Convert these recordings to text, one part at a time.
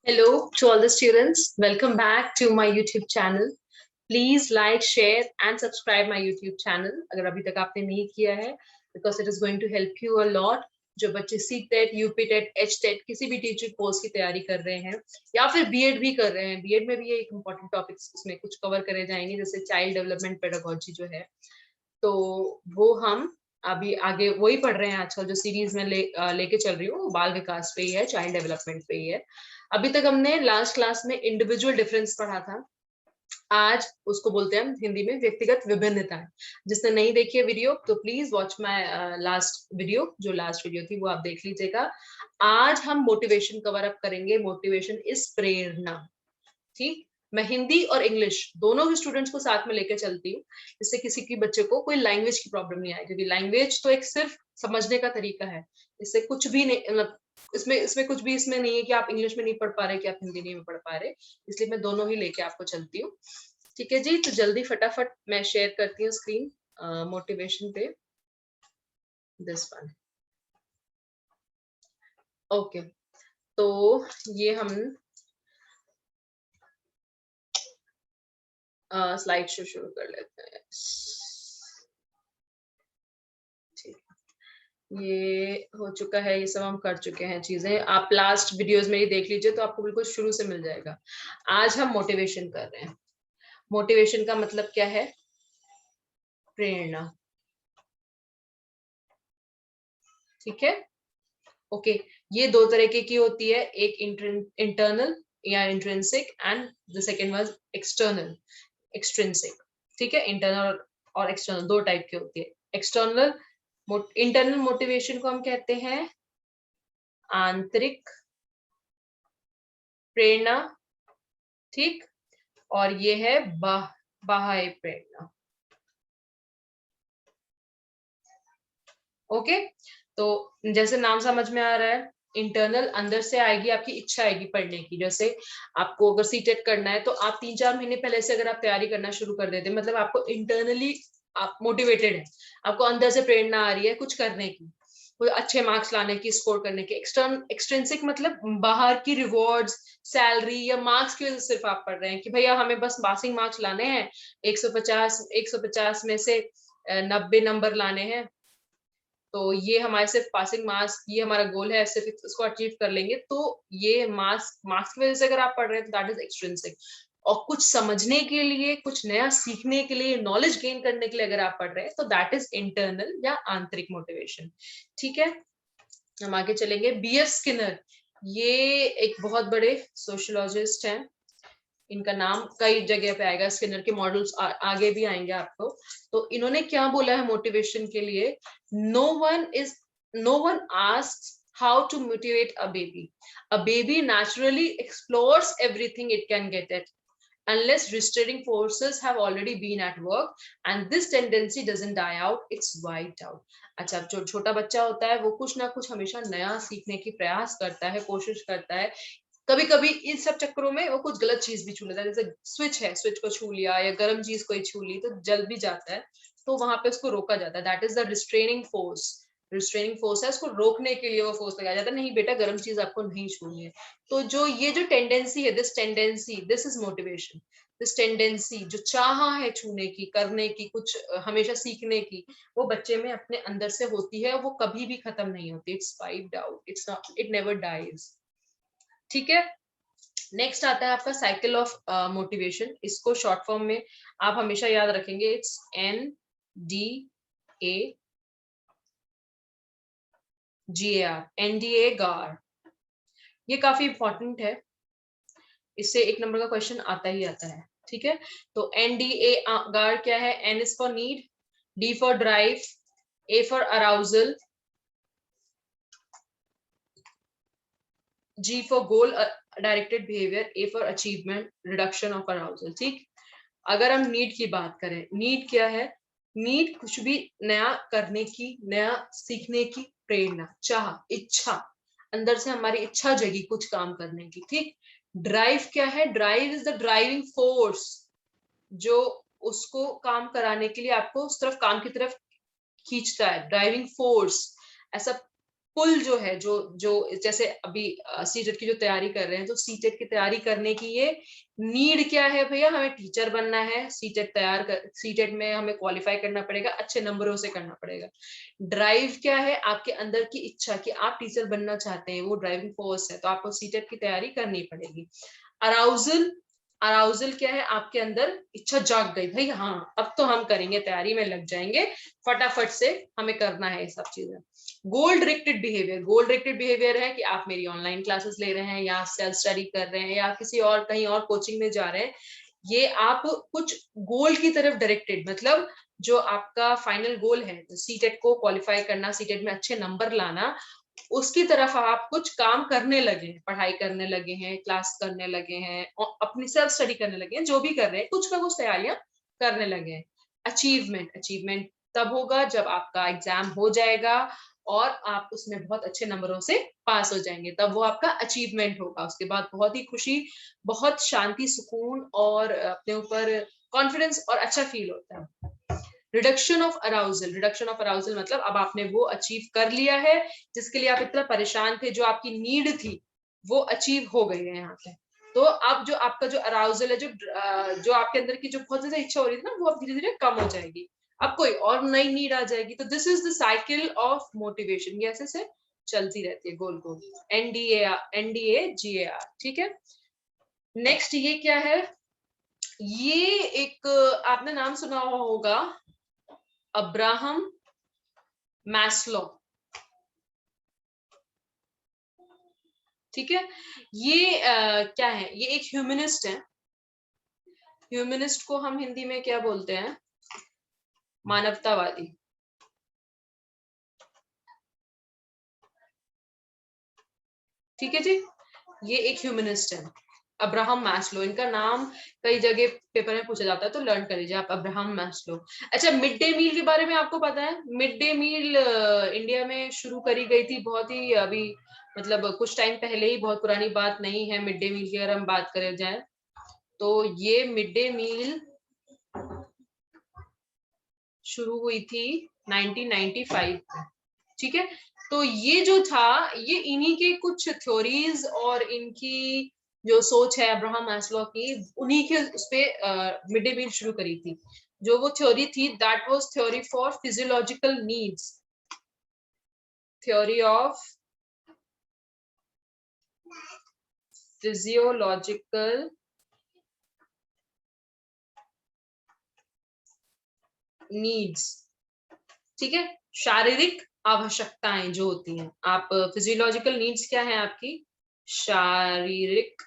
Hello to all the students. Welcome back to my YouTube channel. Please like, share and subscribe my YouTube channel अगर अभी तक आपने नहीं किया है because it is going to help you a lot. जो बच्चे CTET, UPTET, HTET किसी भी टीचिंग कोर्स की तैयारी कर रहे हैं या फिर बीएड भी कर रहे हैं, बीएड में भी ये एक इम्पोर्टेंट टॉपिक्स उसमें कुछ कवर करे जाएंगे जैसे चाइल्ड डेवलपमेंट पेडागोजी जो है, तो वो हम अभी आगे वही पढ़ रहे हैं। आजकल जो सीरीज में लेके चल रही हूँ बाल विकास पे ही है, चाइल्ड डेवलपमेंट पे ही है। अभी तक हमने लास्ट क्लास में इंडिविजुअल डिफरेंस पढ़ा था। आज उसको बोलते हैं हम हिंदी में व्यक्तिगत विभिन्नता। जिसने नहीं देखी है वीडियो तो please watch my last video, जो लास्ट वीडियो थी वो आप देख लीजिएगा। आज हम मोटिवेशन कवर अप करेंगे। मोटिवेशन इज प्रेरणा। ठीक, मैं हिंदी और इंग्लिश दोनों ही स्टूडेंट्स को साथ में लेकर चलती हूँ, जिससे किसी की बच्चे को कोई लैंग्वेज की प्रॉब्लम नहीं आए, क्योंकि लैंग्वेज तो एक सिर्फ समझने का तरीका है। इससे कुछ भी नहीं, मतलब इसमें कुछ भी इसमें नहीं है कि आप इंग्लिश में नहीं पढ़ पा रहे कि आप हिंदी नहीं पढ़ पा रहे। इसलिए मैं दोनों ही लेके आपको चलती हूँ। ठीक है जी, तो जल्दी फटाफट मैं शेयर करती हूँ स्क्रीन मोटिवेशन पे, दिस वन। ओके, तो ये हम स्लाइड शो शुरू कर लेते हैं। ये हो चुका है, ये सब हम कर चुके हैं चीजें। आप लास्ट वीडियोस में ही देख लीजिए तो आपको बिल्कुल शुरू से मिल जाएगा। आज हम मोटिवेशन कर रहे हैं। मोटिवेशन का मतलब क्या है? प्रेरणा। ठीक है, ओके। ये दो तरीके की होती है, एक इंटरनल या intrinsic and the second was external, extrinsic. ठीक है, इंटरनल और एक्सटर्नल दो टाइप की होती है। एक्सटर्नल इंटरनल मोटिवेशन को हम कहते हैं आंतरिक प्रेरणा। ठीक, और ये है बाह्य प्रेरणा। ओके, तो जैसे नाम समझ में आ रहा है, इंटरनल अंदर से आएगी, आपकी इच्छा आएगी पढ़ने की। जैसे आपको अगर सीटेट करना है तो आप 3-4 महीने पहले से अगर आप तैयारी करना शुरू कर देते, मतलब आपको इंटरनली आप मोटिवेटेड है, आपको अंदर से प्रेरणा आ रही है कुछ करने की, कोई अच्छे मार्क्स लाने की, स्कोर करने की। एक्सट्रिंसिक मतलब बाहर की रिवॉर्ड्स, सैलरी या मार्क्स की वजह से सिर्फ आप पढ़ रहे हैं कि भैया हमें बस पासिंग मार्क्स लाने हैं, 150 में से 90 नंबर लाने हैं, तो ये हमारे सिर्फ पासिंग मार्क्स, ये हमारा गोल है, सिर्फ इसको अचीव कर लेंगे। तो ये मार्क्स मार्क्स की वजह से अगर आप पढ़ रहे हैं तो दैट इज एक्सट्रिंसिक। और कुछ समझने के लिए, कुछ नया सीखने के लिए, नॉलेज गेन करने के लिए अगर आप पढ़ रहे हैं तो दैट इज इंटरनल या आंतरिक मोटिवेशन। ठीक है, हम आगे चलेंगे। बीएफ स्किनर, ये एक बहुत बड़े सोशियोलॉजिस्ट हैं। इनका नाम कई जगह पे आएगा, स्किनर के मॉडल्स आगे भी आएंगे आपको। तो इन्होंने क्या बोला है मोटिवेशन के लिए? No one asks how to motivate a baby. A baby naturally explores everything it can get at unless restraining forces have already been at work, and this tendency doesn't die out, it's wiped out। अच्छा, जो छोटा बच्चा होता है वो कुछ ना कुछ हमेशा नया सीखने की प्रयास करता है, कोशिश करता है। कभी कभी इन सब चक्करों में वो कुछ गलत चीज भी छू लेता है, जैसे स्विच है, स्विच को छू लिया या गर्म चीज कोई छू ली तो जल भी जाता है, तो वहां पे उसको रोका जाता है। That is the restraining force. Restraining force है, उसको रोकने के लिए वो फोर्स लगाया जाता है, नहीं बेटा गर्म चीज आपको नहीं छूनी है। तो जो ये जो टेंडेंसी है, this is motivation. This tendency, जो चाह है छूने की, करने की, कुछ हमेशा सीखने की, वो बच्चे में अपने अंदर से होती है, वो कभी भी खत्म नहीं होती। It's wiped out, it's not, it never dies. ठीक है, नेक्स्ट आता है आपका साइकिल ऑफ मोटिवेशन। इसको शॉर्ट फॉर्म में आप हमेशा याद रखेंगे, इट्स NDA गार। ये काफी इंपॉर्टेंट है, इससे एक नंबर का क्वेश्चन आता ही आता है। ठीक है, तो NDA गार क्या है? N is for need, D for drive, A for arousal, G for goal directed behaviour, A for achievement, reduction of arousal. ठीक, अगर हम नीड की बात करें, नीड क्या है? नीड कुछ भी नया करने की, नया सीखने की प्रेरणा, चाह, इच्छा, अंदर से हमारी इच्छा जगी कुछ काम करने की। ठीक, ड्राइव क्या है? Drive is the driving force, जो उसको काम कराने के लिए आपको उस तरफ, काम की तरफ खींचता है। ड्राइविंग फोर्स, ऐसा पुल जो है, जो जो जैसे अभी सीटेट की जो तैयारी कर रहे हैं, तो सीटेट की तैयारी करने की ये नीड क्या है भैया, हमें टीचर बनना है, सीटेट तैयार कर, सीटेट में हमें क्वालिफाई करना पड़ेगा, अच्छे नंबरों से करना पड़ेगा। ड्राइव क्या है, आपके अंदर की इच्छा कि आप टीचर बनना चाहते हैं, वो ड्राइविंग फोर्स है, तो आपको सीटेट की तैयारी करनी पड़ेगी। अराउजल, अराउजल क्या है, आपके अंदर इच्छा जाग गई, भाई हाँ अब तो हम करेंगे, तैयारी में लग जाएंगे, फटाफट से हमें करना है ये सब चीजें। गोल डायरेक्टेड बिहेवियर, गोल डायरेक्टेड बिहेवियर है कि आप मेरी ऑनलाइन क्लासेस ले रहे हैं, या सेल्फ स्टडी कर रहे हैं, या किसी और कहीं और कोचिंग में जा रहे हैं, ये आप कुछ गोल की तरफ डायरेक्टेड, मतलब जो आपका फाइनल गोल है, सीटेट को क्वालिफाई करना, सीटेट में अच्छे नंबर लाना, उसकी तरफ आप कुछ काम करने लगे हैं, पढ़ाई करने लगे हैं, क्लास करने लगे हैं, और अपनी सेल्फ स्टडी करने लगे हैं, जो भी कर रहे हैं, कुछ ना कुछ तैयारियां करने लगे हैं। अचीवमेंट, अचीवमेंट तब होगा जब आपका एग्जाम हो जाएगा और आप उसमें बहुत अच्छे नंबरों से पास हो जाएंगे, तब वो आपका अचीवमेंट होगा। उसके बाद बहुत ही खुशी, बहुत शांति, सुकून और अपने ऊपर कॉन्फिडेंस और अच्छा फील होता है। Reduction of arousal, reduction of arousal मतलब अब आपने वो अचीव कर लिया है जिसके लिए आप इतना परेशान थे, जो आपकी नीड थी वो अचीव हो गई है यहाँ पे। तो अब जो आपका जो अराउजल है, जो आपके अंदर की जो बहुत ज्यादा इच्छा हो रही थी ना, वो अब धीरे धीरे कम हो जाएगी, अब कोई और नई नीड आ जाएगी। तो this is the cycle of motivation, ये ऐसे से चलती रहती है गोल गोल। NDA, ठीक है। नेक्स्ट ये क्या है, ये एक आपने नाम सुना होगा, अब्राहम मैस्लो, ठीक है। ये क्या है, ये एक ह्यूमनिस्ट है। ह्यूमनिस्ट को हम हिंदी में क्या बोलते हैं, मानवतावादी। ठीक है जी, ये एक ह्यूमनिस्ट है, अब्राहम मैस्लो, इनका नाम कई जगह पेपर में पूछा जाता है, तो लर्न कर लीजिए आप, अब्राहम मैस्लो। अच्छा, मिड डे मील के बारे में आपको पता है? मिड डे मील इंडिया में शुरू करी गई थी, बहुत ही अभी मतलब कुछ टाइम पहले ही, बहुत पुरानी बात नहीं है। मिड डे मील की अगर हम बात करें जाए, तो ये मिड डे मील शुरू हुई थी 1995 में, ठीक है। तो ये जो था, ये इन्हीं के कुछ थ्योरीज और इनकी जो सोच है अब्राहम मैस्लो की, उन्हीं के उस पे मिड डे मील शुरू करी थी। जो वो थ्योरी थी, that was theory for physiological needs, theory of physiological needs, ठीक है। शारीरिक आवश्यकताएं जो होती हैं, आप फिजियोलॉजिकल नीड्स क्या है आपकी, शारीरिक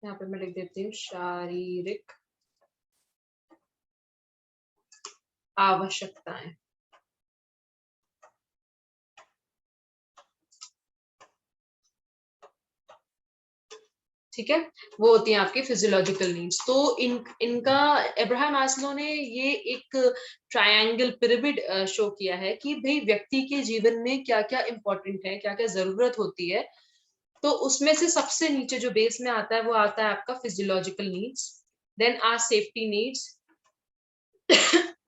यहाँ पे मैं लिख देती हूँ, शारीरिक आवश्यकताएं, ठीक है। वो होती हैं आपकी फिजियोलॉजिकल नीड्स। तो इनका अब्राहम मैस्लो ने ये एक ट्रायंगल पिरामिड शो किया है कि भाई व्यक्ति के जीवन में क्या क्या इंपॉर्टेंट है, क्या क्या जरूरत होती है। तो उसमें से सबसे नीचे जो बेस में आता है, वो आता है आपका physiological needs, then our safety needs,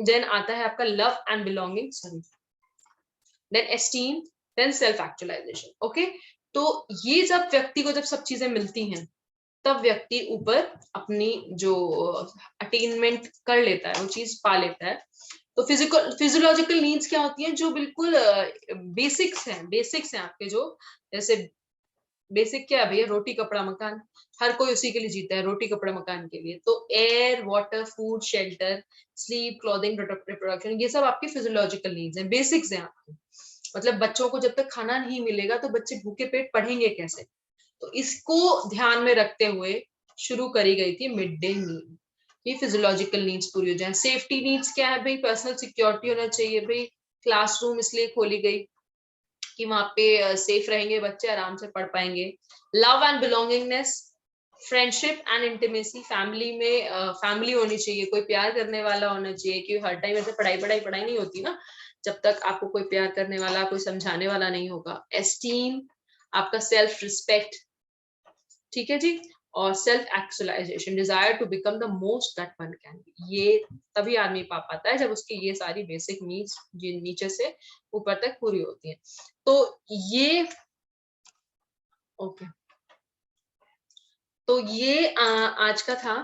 then आता है आपका love and belonging, sorry, then esteem, then self actualization. Okay, तो ये जब व्यक्ति को जब सब चीजें मिलती हैं, तब व्यक्ति ऊपर अपनी जो अटेनमेंट कर लेता है, वो चीज पा लेता है। तो फिजियोलॉजिकल नीड्स क्या होती हैं, जो बिल्कुल बेसिक्स हैं आपके, जो जैसे बेसिक क्या है भैया, रोटी कपड़ा मकान, हर कोई उसी के लिए जीता है, रोटी कपड़ा मकान के लिए। तो air, water, food, shelter, sleep, clothing, reproduction, ये सब आपकी फिजियोलॉजिकल नीड्स हैं, बेसिक्स हैं आपकी। मतलब बच्चों को जब तक खाना नहीं मिलेगा तो बच्चे भूखे पेट पढ़ेंगे कैसे? तो इसको ध्यान में रखते हुए शुरू करी गई थी मिड डे मील, ये फिजियोलॉजिकल नीड्स पूरी हो जाए। सेफ्टी नीड्स क्या है भाई, पर्सनल सिक्योरिटी होना चाहिए भाई, क्लासरूम इसलिए खोली गई कि वहां पे सेफ रहेंगे बच्चे, आराम से पढ़ पाएंगे। Love and belongingness, friendship and intimacy, family में फैमिली होनी चाहिए, कोई प्यार करने वाला होना चाहिए, कि हर टाइम ऐसे पढ़ाई पढ़ाई पढ़ाई नहीं होती ना, जब तक आपको कोई प्यार करने वाला, कोई समझाने वाला नहीं होगा। एस्टीम, आपका सेल्फ रिस्पेक्ट, ठीक है जी, और self actualization, desire to become the most that one can be. ये तभी आदमी पा पाता है जब उसकी ये सारी बेसिक नीड्स नीचे से ऊपर तक पूरी होती हैं। तो ये ओके, तो ये आज का था,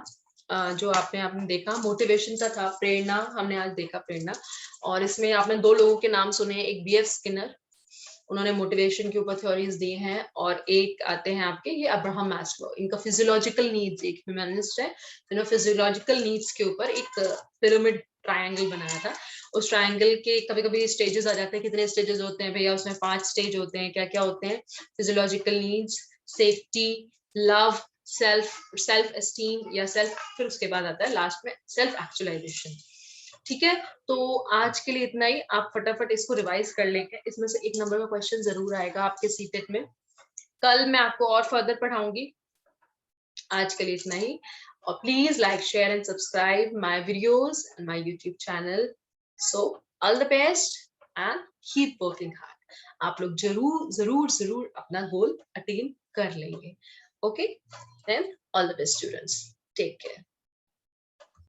जो आपने देखा मोटिवेशन का था, प्रेरणा हमने आज देखा, प्रेरणा। और इसमें आपने दो लोगों के नाम सुने, एक बीएफ स्किनर, उन्होंने मोटिवेशन के ऊपर थ्योरीज दी हैं, और एक आते हैं आपके ये अब्राहम मैस्लो, इनका फिजियोलॉजिकल नीड्स, एक ह्यूमनिस्ट है, इन्होंने फिजियोलॉजिकल नीड्स के ऊपर एक पिरामिड ट्रायंगल बनाया था। उस ट्रायंगल के कभी कभी स्टेजेस आ जाते हैं, कितने स्टेजेस होते हैं भैया, उसमें 5 स्टेज होते हैं, क्या क्या होते हैं? Physiological needs, safety, love, self self esteem या सेल्फ, फिर उसके बाद आता है लास्ट में सेल्फ एक्चुअलाइजेशन। ठीक है, तो आज के लिए इतना ही। आप फटाफट इसको रिवाइज कर लेंगे, इसमें से 1 नंबर का क्वेश्चन जरूर आएगा आपके सीटेट में। कल मैं आपको और फर्दर पढ़ाऊंगी, आज के लिए इतना ही। और please like, share and subscribe my videos and my YouTube channel. So all the best and keep working hard. आप लोग जरूर जरूर जरूर अपना गोल अटेन कर लेंगे। Okay, then all the best students, take care.